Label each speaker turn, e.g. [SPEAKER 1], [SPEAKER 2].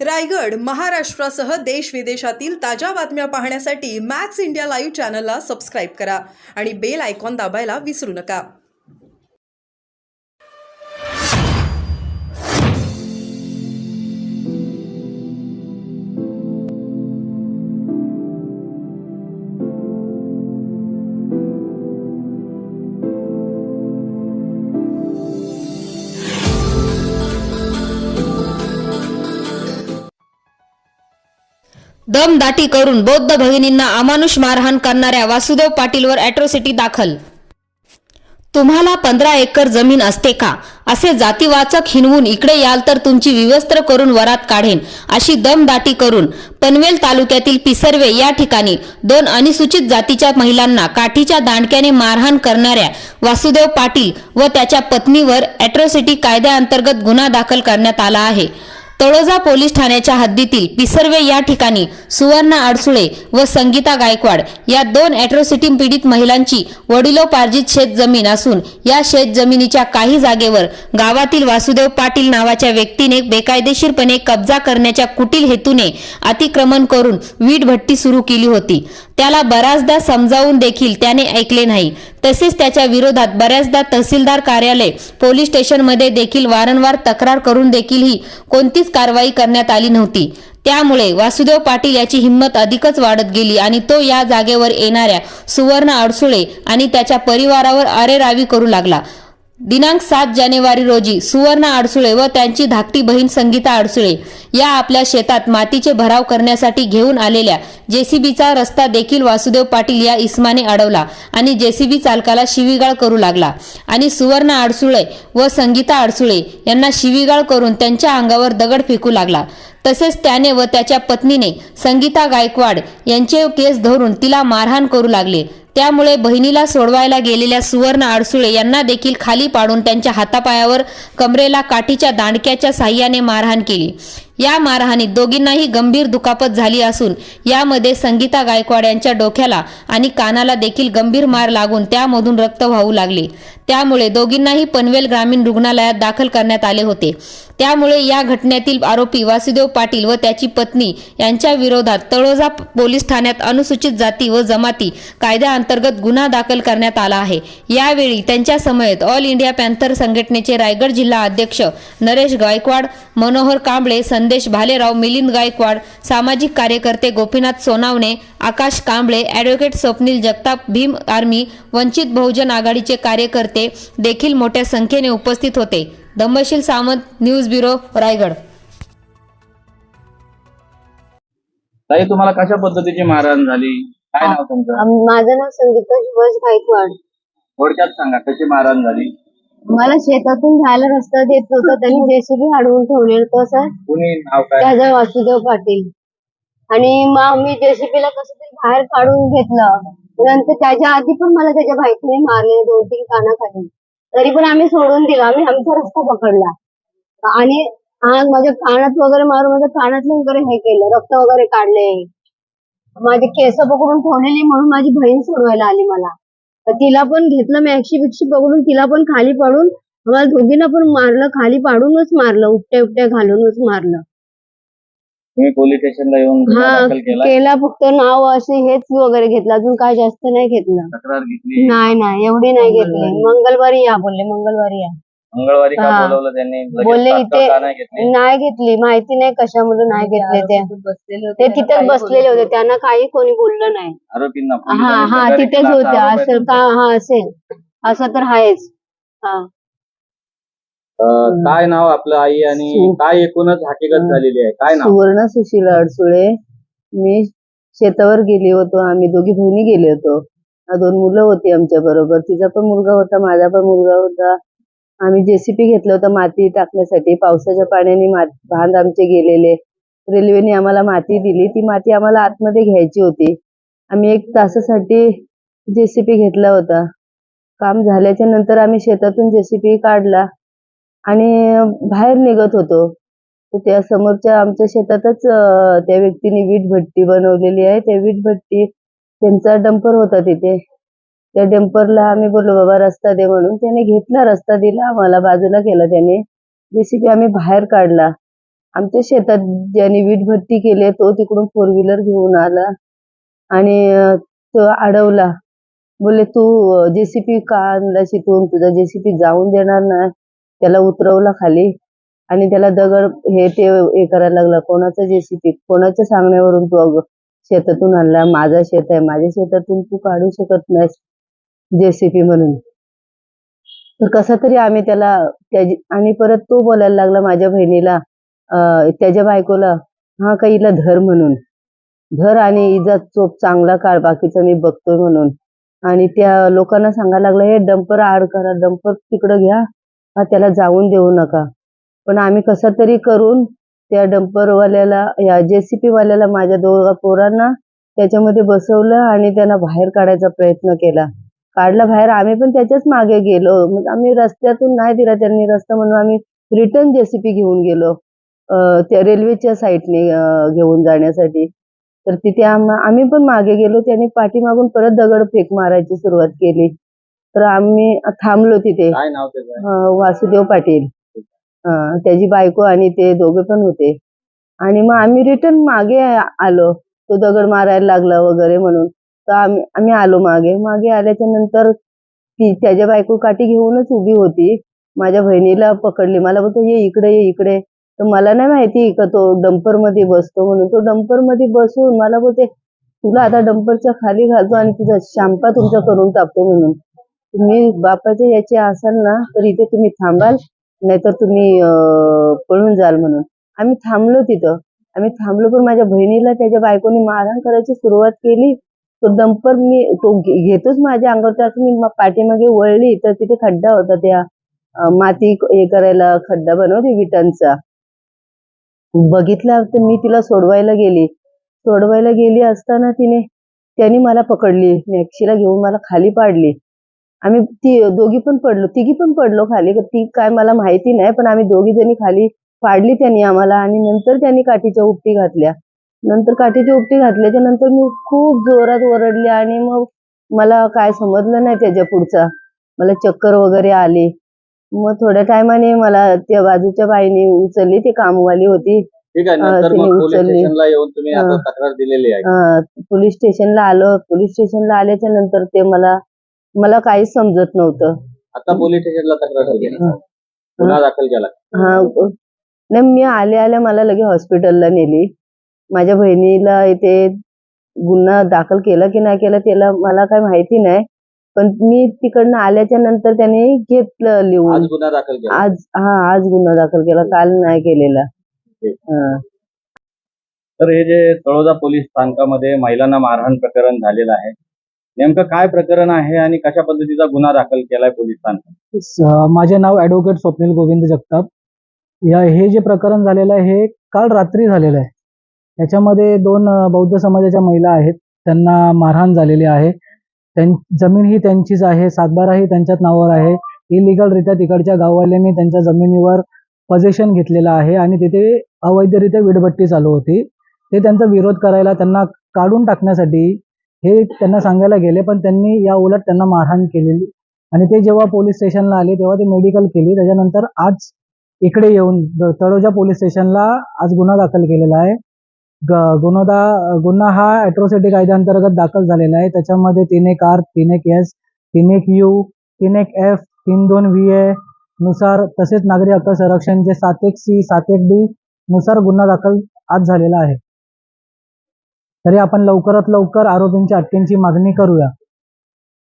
[SPEAKER 1] रायगड महाराष्ट्रासह देश विदेशातील ताज्या बातम्या पाहण्यासाठी मॅक्स इंडिया लाईव्ह चॅनलला सबस्क्राईब करा आणि बेल आयकॉन दाबायला विसरू नका.
[SPEAKER 2] दमदाटी करून बौद्ध भगिनींना अमानुष मारहाण करणाऱ्या वासुदेव पाटीलवर अॅट्रॉसिटी दाखल. तुम्हाला 15 एकर जमीन असते का? असे जातीवाचक हिणवून इकडे याल तर तुमची विवस्त्र करून वरात काढेन, अशी दमदाटी करून पनवेल तालुक्यातील पिसर्वे या ठिकाणी 2 अनुसूचित जातीच्या महिलांना काठीच्या दांडक्याने मारहाण करणाऱ्या वासुदेव पाटील व त्याच्या पत्नीवर अॅट्रॉसिटी कायद्याअंतर्गत गुन्हा दाखल करण्यात आला आहे. तळोजा पोलीस ठाण्याच्या हद्दीतील पिसर्वे या ठिकाणी सुवर्णा अडसुळे व संगीता गायकवाड या 2 अॅट्रॉसिटी पीडित महिलांची वडिलोपार्जित शेतजमीन असून या शेतजमिनीच्या काही जागेवर गावातील वासुदेव पाटील नावाच्या व्यक्तीने बेकायदेशीरपणे कब्जा करण्याच्या कुटील हेतूने अतिक्रमण करून वीटभट्टी सुरू केली होती. त्याला बऱ्याचदा समजावून देखील त्याने ऐकले नाही. तसेच त्याच्या विरोधात बऱ्याचदा तहसीलदार कार्यालय, पोलीस स्टेशनमध्ये देखील वारंवार तक्रार करून देखील कोणतीच कारवाई करण्यात आली नव्हती. त्यामुळे वासुदेव पाटील याची हिंमत अधिकच वाढत गेली आणि तो या जागेवर येणाऱ्या सुवर्णा अडसुळे आणि त्याच्या परिवारावर अरेरावी करू लागला. दिनांक 7 जानेवारी रोजी सुवर्णा अडसुळे व त्यांची धाकटी बहीण संगीता अडसुळे या आपल्या शेतात मातीचे भराव करण्यासाठी घेऊन आलेल्या जेसीबीचा रस्ता देखील वासुदेव पाटील या इस्माने अडवला आणि जेसीबी चालकाला शिवीगाळ करू लागला आणि सुवर्णा अडसुळे व संगीता अडसुळे यांना शिवीगाळ करून त्यांच्या अंगावर दगड फेकू लागला. तसेच त्याने व त्याच्या पत्नीने संगीता गायकवाड यांचे केस धरून तिला मारहाण करू लागले. त्यामुळे बहिणीला सोडवायला गेलेल्या सुवर्णा अडसुळे यांना देखील खाली पाडून त्यांच्या हातापायावर कमरेला काठीच्या दांडक्याच्या साह्याने मारहाण केली. या मारहाणीत दोघींनाही गंभीर दुखापत झाली असून यामध्ये संगीता गायकवाड यांच्या डोक्याला आणि कानाला देखील गंभीर मार लागून त्यामधून रक्त वाहू लागले. त्यामुळे दोघींनाही पनवेल ग्रामीण रुग्णालयात दाखल करण्यात आले होते. त्यामुळे या घटनेतील आरोपी वासुदेव पाटील व त्याची पत्नी यांच्या विरोधात तळोजा पोलीस ठाण्यात अनुसूचित जाती व जमाती कायद्याअंतर्गत गुन्हा दाखल करण्यात आला आहे. यावेळी त्यांच्या समवेत ऑल इंडिया पॅन्थर संघटनेचे रायगड जिल्हा अध्यक्ष नरेश गायकवाड, मनोहर कांबळे, संदेश भालेराव, मिलिंद गायकवाड, सामाजिक कार्यकर्ते गोपीनाथ सोनावणे, आकाश कांबळे, ॲडव्होकेट स्वप्नील जगताप, भीम आर्मी, वंचित बहुजन आघाडीचे कार्यकर्ते देखील मोठ्या संख्येने उपस्थित होते. Dhammasheel Samant, news bureau, Raigad.
[SPEAKER 3] ताई, तुम्हाला कशा पद्धतीची मारहाण झाली? काय नाव तुमचं?
[SPEAKER 4] माझं नाव संगीता सुभाष गायकवाड.
[SPEAKER 3] थोडक्यात सांगा कशी मारहाण झाली?
[SPEAKER 4] मला शेतातून जायला रस्ता देत होता, त्यांनी जेसीबी अडवून ठेवलेलं होतं सर.
[SPEAKER 3] कुणी नाव काय?
[SPEAKER 4] त्याचा वासुदेव पाटील. आणि मग मी जेसीबीला कसं तरी बाहेर काढून घेतलं. नंतर त्याच्या आधी पण मला त्याच्या बायकोने मारले 2-3 कानाखाली. तरी पण आम्ही सोडून दिला, आम्ही आमचा रस्ता पकडला. आणि माझ्या कानात वगैरे मारून माझ्या कानातलं वगैरे हे केलं, रक्त वगैरे काढले. माझे केस पकडून ठेवलेली म्हणून माझी बहीण सोडवायला आली मला. तर तिला पण घेतलं, मॅक्सी बिक्शी पकडून तिला पण खाली पाडून आम्हाला दोघींना पण मारलं, खाली पाडूनच मारलं, उपट्या उपट्या घालूनच मारलं.
[SPEAKER 3] तुम्ही पोलीस स्टेशनला येऊन गुन्हा दाखल केला?
[SPEAKER 4] केला, फक्त नाव असे हेच वगैरे घेतलं, अजून काय जास्त नाही घेतलं.
[SPEAKER 3] तक्रार घेतली?
[SPEAKER 4] नाही एवढी नाही घेतली. मंगळवारी या बोलले, मंगळवारी या.
[SPEAKER 3] मंगळवारी का बोलवलं त्यांनी?
[SPEAKER 4] बोलले
[SPEAKER 3] लगेच
[SPEAKER 4] इथे
[SPEAKER 3] तात्काळ का नाही घेतली?
[SPEAKER 4] नाही घेतली, माहिती नाही कशामुळे नाही घेतले. ते तिथेच बसलेले होते, त्यांना काही कोणी बोललं नाही.
[SPEAKER 3] आरोपींना
[SPEAKER 4] हा तिथेच होते. असेल का? हा असेल, असं तर आहेच.
[SPEAKER 3] काय नाव आपलं आई आणि काय एकूणच हकीकत झालेली आहे? काय नाव?
[SPEAKER 5] सुवर्ण सुशीला अडसुळे. मी शेतावर गेले होतो, आम्ही दोघी बहिणी गेले होतो. 2 मुलं होती आमच्या बरोबर. तिचा पण मुलगा होता, माझा पण मुलगा होता. आम्ही जेसीबी घेतलं होतं माती टाकण्यासाठी. पावसाच्या पाण्याने बांध आमचे गेलेले. रेल्वेने आम्हाला माती दिली, ती माती आम्हाला आतमध्ये घ्यायची होती. आम्ही 1 तासासाठी जेसीबी घेतला होता. काम झाल्याच्या नंतर आम्ही शेतातून जेसीबी काढला आणि बाहेर निघत होतो. तर त्या समोरच्या आमच्या शेतातच त्या व्यक्तीने वीटभट्टी बनवलेली आहे. त्या वीटभट्टी त्यांचा डंपर होता तिथे. त्या डंपरला आम्ही बोललो बाबा रस्ता दे म्हणून. त्याने घेतला, रस्ता दिला, आम्हाला बाजूला केला त्याने. जेसीबी आम्ही बाहेर काढला. आमच्या शेतात ज्यांनी वीट भट्टी केली तो तिकडून 4 व्हीलर घेऊन आला आणि तो अडवला. बोले तू जेसीपी का आणला शिकून, तुझा जेसीपी जाऊन देणार नाही. त्याला उतरवला खाली आणि त्याला दगड हे करायला लागला. कोणाचा जेसीपी, कोणाच्या सांगण्यावरून तू अगं शेतातून आणला, माझा शेत आहे, माझ्या शेतातून तू काढू शकत नाहीस जेसीपी म्हणून. तर कसा तरी आम्ही त्याला आणि परत तो बोलायला लागला माझ्या बहिणीला, त्याच्या बायकोला, हा का हिला धर म्हणून, धर आणि हिचा चोप चांगला काढ, बाकीचं मी बघतोय म्हणून. आणि त्या लोकांना सांगायला लागलं हे डंपर आड करा, डंपर तिकडं घ्या, त्याला जाऊन देऊ नका. पण आम्ही कसा तरी करून त्या डंपरवाल्याला, या जेसीपी वाल्याला, माझ्या 2 पोरांना त्याच्यामध्ये बसवलं आणि त्यांना बाहेर काढायचा प्रयत्न केला. काढला बाहेर. आम्ही पण त्याच्याच मागे गेलो. मग आम्ही रस्त्यातून नाही दिला त्यांनी रस्ता म्हणून आम्ही रिटर्न जेसीपी घेऊन गेलो त्या रेल्वेच्या साईडने घेऊन जाण्यासाठी. तर तिथे आम्ही पण मागे गेलो. त्यांनी पाठीमागून परत दगडफेक मारायची सुरुवात केली. तर आम्ही थांबलो तिथे.
[SPEAKER 3] काय नाव त्याचं?
[SPEAKER 5] वासुदेव पाटील, त्याची बायको आणि ते दोघे पण होते. आणि मग आम्ही रिटर्न मागे आलो. तो दगड मारायला लागला वगैरे म्हणून. तर आम्ही आलो मागे आल्याच्या नंतर ती त्याच्या बायको काठी घेऊनच उभी होती. माझ्या बहिणीला पकडली. मला बोलतो ये इकडे. तर मला नाही माहिती का तो डंपर मध्ये बसतो म्हणून. तो डंपर मध्ये बसून मला बोलते तुला आता डंपरच्या खाली घालतो आणि तुझा शांपा तुमचा करून टाकतो म्हणून. तुम्ही बापाच्या याचे असाल ना तर इथे तुम्ही थांबाल, नाहीतर तुम्ही पळून जाल म्हणून. आम्ही थांबलो तिथं. पण माझ्या बहिणीला त्याच्या बायकोनी मारहाण करायची सुरुवात केली. तो डंपर तो घेतोच माझ्या अंगावर. त्यात मी पाठीमागे वळली तर तिथे खड्डा होता, त्या माती हे करायला खड्डा बनवते विटांचा. बघितला तर मी तिला सोडवायला गेली असताना त्यांनी मला पकडली, मॅक्सीला घेऊन मला खाली पाडली. आम्ही तिघी पण पडलो खाली. ती काय मला माहिती नाही, पण आम्ही दोघी जणी खाली पाडली त्यांनी आम्हाला. आणि नंतर त्यांनी काठीच्या उपटी घातल्या. घातल्याच्या नंतर मी खूप जोरात ओरडले आणि मग मला काय समजलं नाही त्याच्या पुढचा. मला चक्कर वगैरे आली. मग थोड्या टायमाने मला त्या बाजूच्या बाईने उचलली, ती कामवाली होती.
[SPEAKER 3] ठीक आहे. नंतर
[SPEAKER 5] तिने
[SPEAKER 3] मग पोलीस
[SPEAKER 5] उचलली.
[SPEAKER 3] स्टेशनला येऊन तुम्ही आता तक्रार दिलेली आहे.
[SPEAKER 5] पोलीस स्टेशनला आलो. पोलीस स्टेशनला आल्याच्या नंतर ते मला काहीच समजत नव्हतं.
[SPEAKER 3] आता पोलीस स्टेशनला तक्रार दिली, गुन्हा दाखल केला.
[SPEAKER 5] नाही, मी आल्या मला लगे हॉस्पिटलला नेली. माझ्या बहिणीला इथे गुन्हा दाखल केला की नाही केला त्याला मला काही माहिती नाही, पण मी तिकडनं आल्याच्या नंतर त्याने घेतलं
[SPEAKER 3] आज
[SPEAKER 5] लिहून.
[SPEAKER 3] गुन्हा दाखल केला.
[SPEAKER 5] आज गुन्हा दाखल केला, काल नाही केलेला.
[SPEAKER 3] तर हे जे तळोजा पोलीस स्थानकामध्ये महिलांना मारहाण प्रकरण झालेलं आहे, नेमकं काय प्रकरण आहे आणि कशा पद्धतीचा गुन्हा दाखल केलाय पोलीस स्थानकात?
[SPEAKER 6] माझे नाव ॲडव्होकेट स्वप्नील गोविंद जगताप. हे जे प्रकरण झालेलं आहे हे काल रात्री झालेलं आहे. याच्यामध्ये 2 बौद्ध समाजाच्या महिला आहेत, त्यांना मारहाण झालेली आहे. जमीन ही त्यांचीच आहे, 7/12 ही त्यांच्याच नावावर आहे. इलिगलरित्या तिकडच्या गाववाल्यांनी त्यांच्या जमिनीवर पोझेशन घेतलेलं आहे आणि तिथे अवैधरित्या वीटभट्टी चालू होती. ते त्यांचा विरोध करायला, त्यांना काढून टाकण्यासाठी हे त्यांना सांगायला गेले, पण त्यांनी या उलट त्यांना मारहाण केलेली. आणि ते जेव्हा पोलीस स्टेशनला आले तेव्हा ते मेडिकल केली. त्याच्यानंतर आज इकडे येऊन तळोजा पोलीस स्टेशनला आज गुन्हा दाखल केलेला आहे. गुन्हा हा ॲट्रॉसिटी कायद्याअंतर्गत दाखल झालेला आहे. त्याच्यामध्ये 3(1)R, 3(1)S, 3(1)U, 3(1)F, 3(2) VA नुसार, तसेच नागरी हक्क संरक्षणचे 7(1)C, 7(1)D नुसार गुन्हा दाखल आज झालेला आहे. तरी आपण लवकरात लवकर आरोपींच्या अटकेची मागणी करूया.